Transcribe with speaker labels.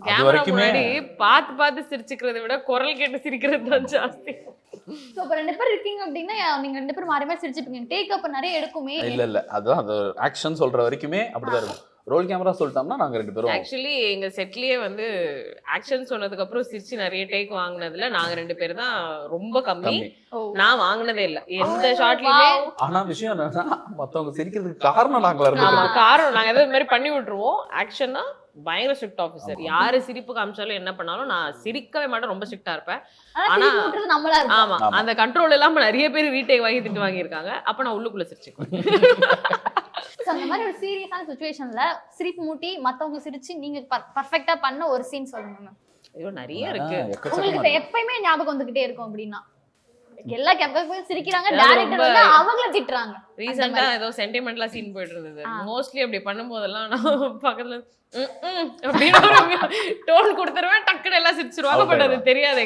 Speaker 1: Camera முன்னாடி பார்த்து சிரிச்சுக்கிறத விட குரல் கேட்டு சிரிக்கிறது தான் ஜாஸ்தி.
Speaker 2: சோ இப்ப 2 பேர் இருக்கீங்க அப்படின்னா நீங்க 2 பேரும் மாறி மாறி சிரிச்சுப்பீங்க. டேக் அப் நிறைய எடுக்குமே.
Speaker 3: இல்ல அதான் அது ஆக்ஷன் சொல்ற வரைக்குமே அப்படிதான் இருக்கும். ரோல் கேமரா சொல்லிட்டோம்னா நாங்க 2 பேரும்
Speaker 1: ஆக்சுவலி எங்க செட்லயே வந்து ஆக்ஷன் சொன்னதுக்கு அப்புறம் சிரிச்சு நிறைய டேக் வாங்குனதுல நாங்க 2 பேர் தான் ரொம்ப கம்மி. நான் வாங்குனதே இல்ல எந்த ஷாட்லயுமே.
Speaker 3: ஆனா விஷயம் என்னன்னா மத்தவங்க சிரிக்கிறதுக்கு காரணம் நாங்களா இருக்கோம்.
Speaker 1: காரணம் நாங்க ஏதாவது மாதிரி பண்ணி விட்டுருவோம். ஆக்ஷன்னா பயங்கர ஸ்ட்ரிக்ட் ஆஃபீஸர். யாரு சிரிப்பு காமிச்சாலும் என்ன பண்ணாலும் நான் சிரிக்கவே மாட்டேன், ரொம்ப ஸ்ட்ரிக்டா இருப்பேன். ஆனா ஆமா அந்த கண்ட்ரோல் இல்லாம நிறைய பேர் ரீடேக் வாங்கி திட்டு வாங்கியிருக்காங்க. அப்ப நான் உள்ளுக்குள்ள சிரிச்சுக்குவேன்.
Speaker 2: அந்த மாதிரி ஒரு சீரியஸான சிச்சுவேஷன்ல சிரிப்பு மூட்டி மத்தவங்க சிரிச்சு நீங்க பர்ஃபெக்ட்டா பண்ண ஒரு சீன் சொல்லுங்க மேம்.
Speaker 1: ஐயோ நிறைய இருக்கு.
Speaker 2: உங்களுக்கு எப்பவுமே ஞாபகம் வந்துகிட்டே இருக்கும் அப்படின்னா எல்லா கேரக்டரும் சிரிக்கிறாங்க, டைரக்டர் வந்து அவங்கள திட்டுறாங்க.
Speaker 1: ரீசன்ட்டா ஏதோ சென்டிமெண்டலா சீன் போயிட்டு இருந்தது. மோஸ்ட்லி அப்படி பண்ணும்போதெல்லாம் நான் பக்கத்துல அப்படின்னு டோன் கொடுத்துருவேன், டக்குன்னு எல்லாம் சிரிச்சிருவாங்க. பட் அது தெரியாது.